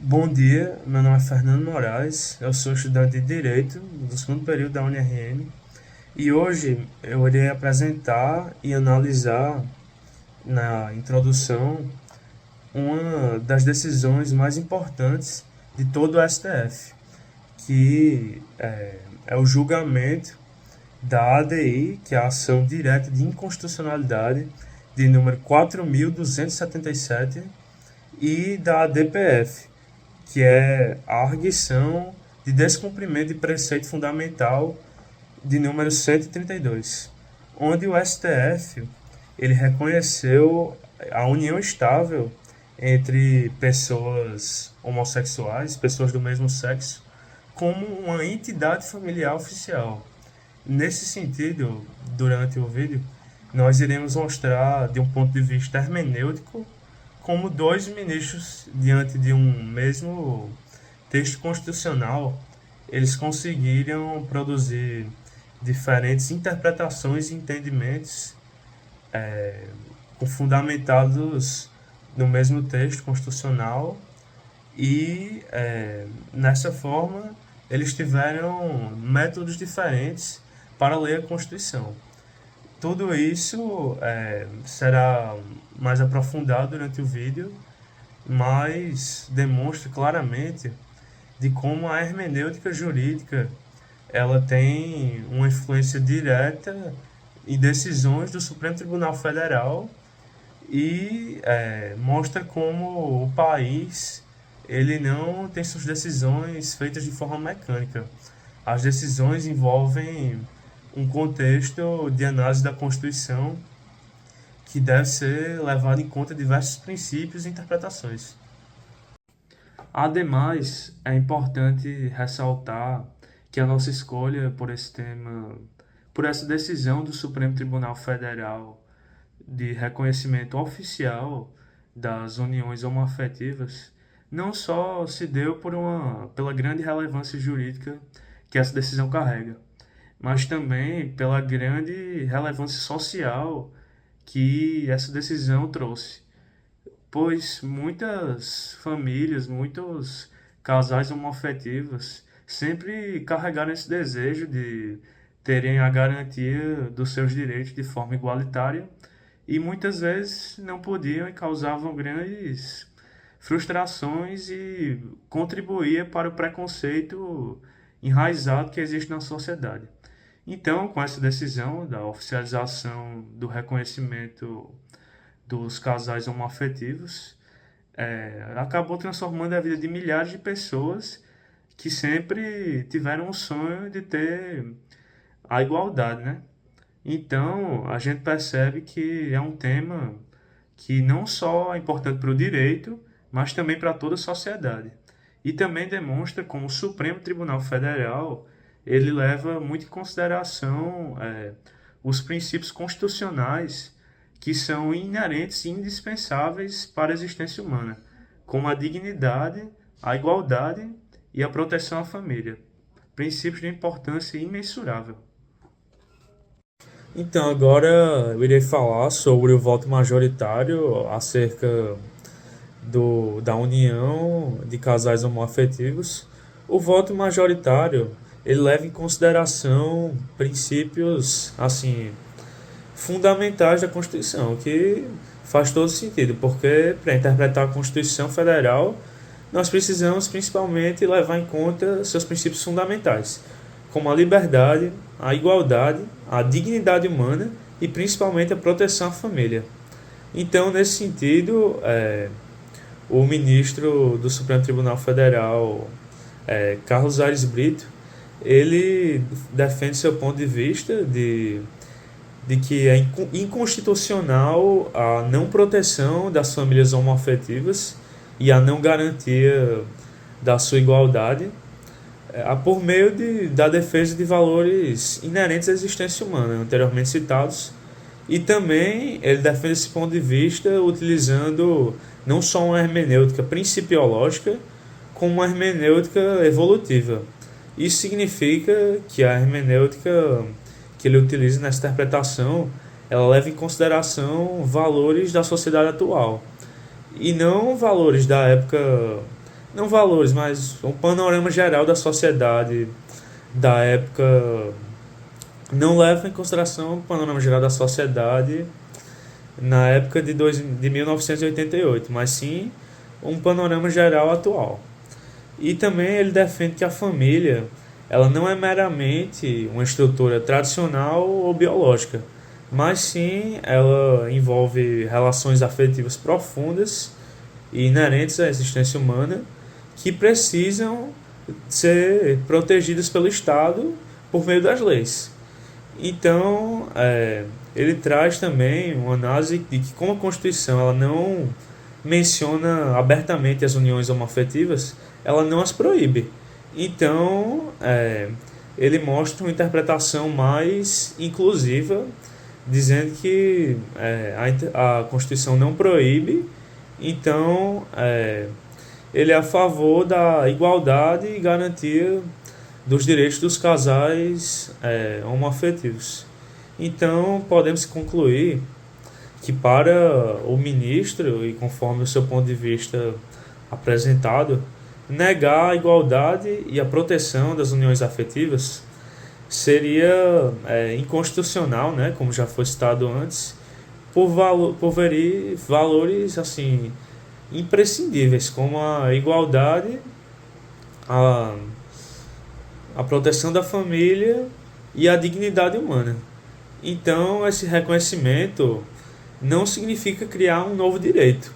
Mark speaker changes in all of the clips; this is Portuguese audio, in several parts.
Speaker 1: Bom dia, meu nome é Fernando Moraes, eu sou estudante de Direito do segundo período da UniRN e hoje eu irei apresentar e analisar na introdução uma das decisões mais importantes de todo o STF, que é o julgamento da ADI, que é a Ação Direta de Inconstitucionalidade, de número 4.277, e da ADPF, que é a arguição de descumprimento de preceito fundamental de número 132, onde o STF ele reconheceu a união estável entre pessoas homossexuais, pessoas do mesmo sexo, como uma entidade familiar oficial. Nesse sentido, durante o vídeo, nós iremos mostrar, de um ponto de vista hermenêutico, como dois ministros, diante de um mesmo texto constitucional, eles conseguiram produzir diferentes interpretações e entendimentos fundamentados no mesmo texto constitucional e, nessa forma, eles tiveram métodos diferentes para ler a Constituição. Tudo isso será mais aprofundado durante o vídeo, mas demonstra claramente de como a hermenêutica jurídica ela tem uma influência direta em decisões do Supremo Tribunal Federal e mostra como o país ele não tem suas decisões feitas de forma mecânica. As decisões envolvem um contexto de análise da Constituição que deve ser levado em conta diversos princípios e interpretações. Ademais, é importante ressaltar que a nossa escolha por esse tema, por essa decisão do Supremo Tribunal Federal de reconhecimento oficial das uniões homoafetivas, não só se deu pela grande relevância jurídica que essa decisão carrega, mas também pela grande relevância social que essa decisão trouxe, pois muitas famílias, muitos casais homoafetivos sempre carregaram esse desejo de terem a garantia dos seus direitos de forma igualitária e muitas vezes não podiam e causavam grandes frustrações e contribuía para o preconceito enraizado que existe na sociedade. Então, com essa decisão da oficialização do reconhecimento dos casais homoafetivos, acabou transformando a vida de milhares de pessoas que sempre tiveram o sonho de ter a igualdade, né? Então, a gente percebe que é um tema que não só é importante para o direito, mas também para toda a sociedade. E também demonstra como o Supremo Tribunal Federal ele leva muito em consideração os princípios constitucionais que são inerentes e indispensáveis para a existência humana, como a dignidade, a igualdade e a proteção à família, princípios de importância imensurável. Então, agora eu irei falar sobre o voto majoritário acerca da união de casais homoafetivos. O voto majoritário ele leva em consideração princípios assim fundamentais da Constituição, que faz todo sentido, porque para interpretar a Constituição Federal nós precisamos principalmente levar em conta seus princípios fundamentais, como a liberdade, a igualdade, a dignidade humana e principalmente a proteção à família. Então, nesse sentido, o ministro do Supremo Tribunal Federal, Carlos Aires Brito, ele defende seu ponto de vista de que é inconstitucional a não proteção das famílias homoafetivas e a não garantia da sua igualdade por meio da defesa de valores inerentes à existência humana, anteriormente citados, e também ele defende esse ponto de vista utilizando não só uma hermenêutica principiológica, como uma hermenêutica evolutiva. Isso significa que a hermenêutica que ele utiliza nessa interpretação ela leva em consideração valores da sociedade atual e não valores da época não valores, mas um panorama geral da sociedade da época, não leva em consideração o panorama geral da sociedade na época de 1988, mas sim um panorama geral atual. E também ele defende que a família ela não é meramente uma estrutura tradicional ou biológica, mas sim ela envolve relações afetivas profundas e inerentes à existência humana que precisam ser protegidas pelo Estado por meio das leis. Então, ele traz também uma análise de que, como a Constituição ela não menciona abertamente as uniões homoafetivas, ela não as proíbe. Então, ele mostra uma interpretação mais inclusiva, dizendo que a Constituição não proíbe, então ele é a favor da igualdade e garantia dos direitos dos casais homoafetivos. Então, podemos concluir que para o ministro, e conforme o seu ponto de vista apresentado, negar a igualdade e a proteção das uniões afetivas seria inconstitucional, né, como já foi citado antes, por valores assim imprescindíveis, como a igualdade, a, a proteção da família e a dignidade humana. Então, esse reconhecimento não significa criar um novo direito,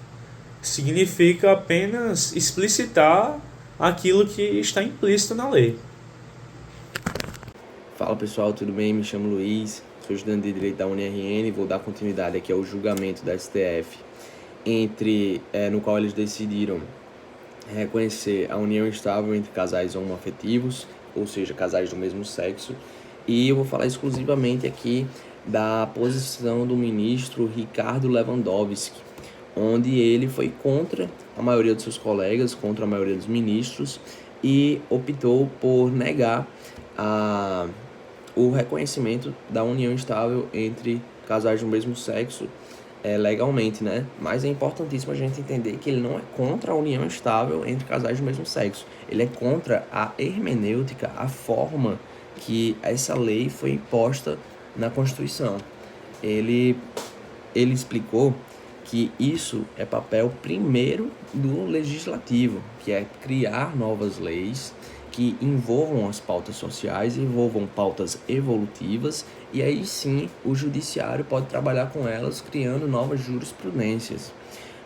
Speaker 1: significa apenas explicitar aquilo que está implícito na lei.
Speaker 2: Fala pessoal, tudo bem? Me chamo Luiz, sou estudante de Direito da UniRN e vou dar continuidade aqui ao julgamento da STF, no qual eles decidiram reconhecer a união estável entre casais homoafetivos, ou seja, casais do mesmo sexo, e eu vou falar exclusivamente aqui da posição do ministro Ricardo Lewandowski, onde ele foi contra a maioria dos seus colegas, contra a maioria dos ministros, e optou por negar o reconhecimento da união estável entre casais do mesmo sexo legalmente, né? Mas é importantíssimo a gente entender que ele não é contra a união estável entre casais do mesmo sexo. Ele é contra a hermenêutica, a forma que essa lei foi imposta na Constituição. Ele explicou que isso é papel primeiro do legislativo, que é criar novas leis que envolvam as pautas sociais, envolvam pautas evolutivas, e aí sim o judiciário pode trabalhar com elas, criando novas jurisprudências.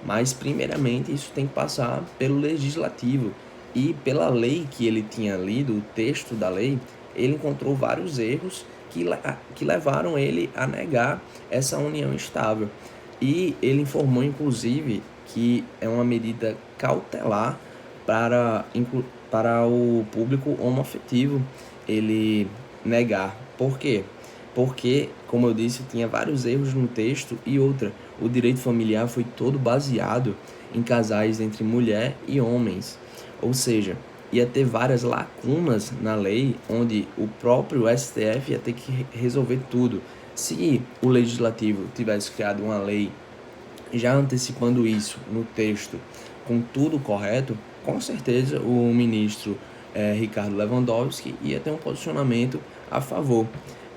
Speaker 2: Mas primeiramente isso tem que passar pelo legislativo, e pela lei que ele tinha lido, o texto da lei, ele encontrou vários erros que levaram ele a negar essa união estável. E ele informou, inclusive, que é uma medida cautelar para o público homoafetivo ele negar. Por quê? Porque, como eu disse, tinha vários erros no texto, e outra, o direito familiar foi todo baseado em casais entre mulher e homens. Ou seja, ia ter várias lacunas na lei, onde o próprio STF ia ter que resolver tudo. Se o legislativo tivesse criado uma lei já antecipando isso no texto, com tudo correto, com certeza o ministro Ricardo Lewandowski ia ter um posicionamento a favor.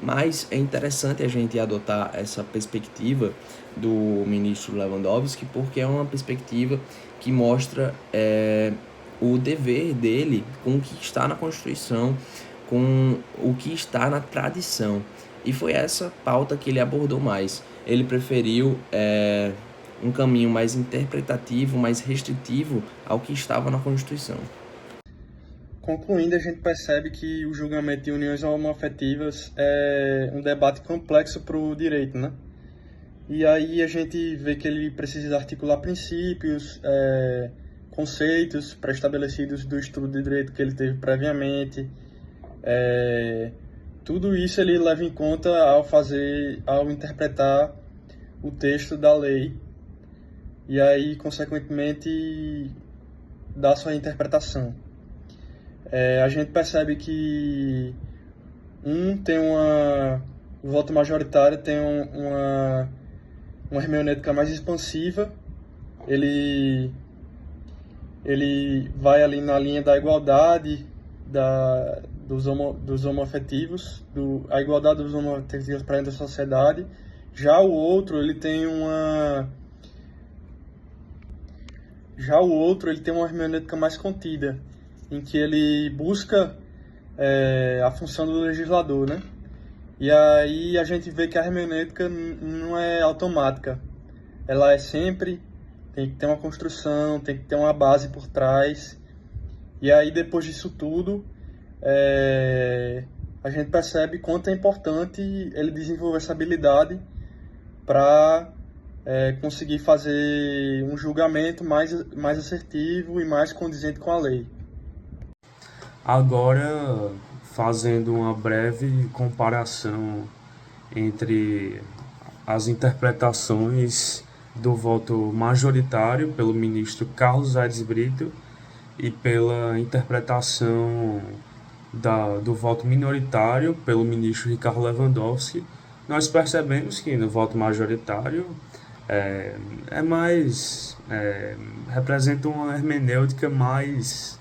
Speaker 2: Mas é interessante a gente adotar essa perspectiva do ministro Lewandowski, porque é uma perspectiva que mostra o dever dele com o que está na Constituição, com o que está na tradição. E foi essa pauta que ele abordou mais. Ele preferiu um caminho mais interpretativo, mais restritivo ao que estava na Constituição.
Speaker 3: Concluindo, a gente percebe que o julgamento de uniões homoafetivas é um debate complexo para o direito, né? E aí a gente vê que ele precisa articular princípios, conceitos pré-estabelecidos do estudo de direito que ele teve previamente. Tudo isso ele leva em conta ao interpretar o texto da lei e aí, consequentemente, dá sua interpretação. A gente percebe que o voto majoritário tem uma hermenêutica mais expansiva, ele ele vai ali na linha da igualdade dos homoafetivos, a igualdade dos homoafetivos para dentro da sociedade. Já o outro, ele tem uma hermenêutica mais contida, em que ele busca a função do legislador, né? E aí a gente vê que a hermenêutica não é automática. Ela é sempre, tem que ter uma construção, tem que ter uma base por trás. E aí depois disso tudo, a gente percebe quanto é importante ele desenvolver essa habilidade para conseguir fazer um julgamento mais assertivo e mais condizente com a lei.
Speaker 1: Agora, fazendo uma breve comparação entre as interpretações do voto majoritário pelo ministro Carlos Aires Brito e pela interpretação do voto minoritário pelo ministro Ricardo Lewandowski, nós percebemos que no voto majoritário representa uma hermenêutica mais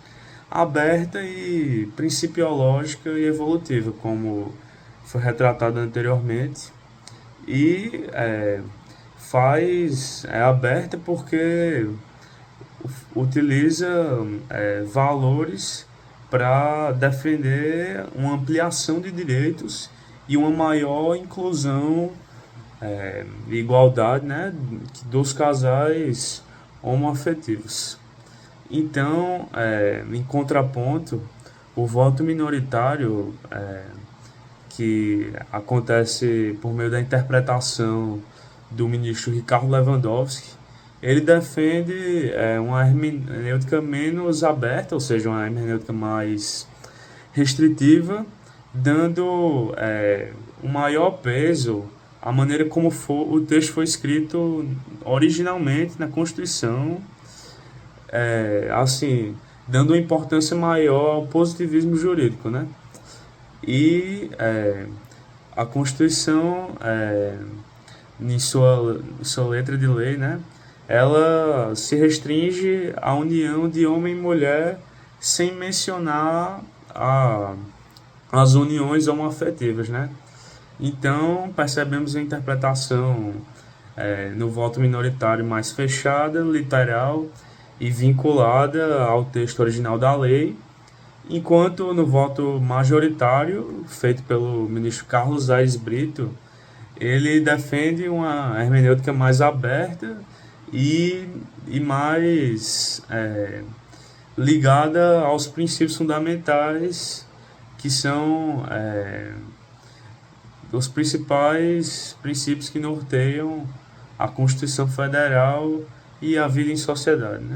Speaker 1: aberta e principiológica e evolutiva, como foi retratado anteriormente, e é aberta porque utiliza valores para defender uma ampliação de direitos e uma maior inclusão e igualdade, né, dos casais homoafetivos. Então, em contraponto, o voto minoritário, que acontece por meio da interpretação do ministro Ricardo Lewandowski, ele defende uma hermenêutica menos aberta, ou seja, uma hermenêutica mais restritiva, dando um maior peso à maneira como o texto foi escrito originalmente na Constituição, assim, dando uma importância maior ao positivismo jurídico, né? E a Constituição, em sua letra de lei, né, ela se restringe à união de homem e mulher sem mencionar as uniões homoafetivas, né? Então, percebemos a interpretação no voto minoritário mais fechada, literal e vinculada ao texto original da lei, enquanto no voto majoritário, feito pelo ministro Carlos Aires Brito, ele defende uma hermenêutica mais aberta e mais ligada aos princípios fundamentais, que são os principais princípios que norteiam a Constituição Federal e a vida em sociedade, né?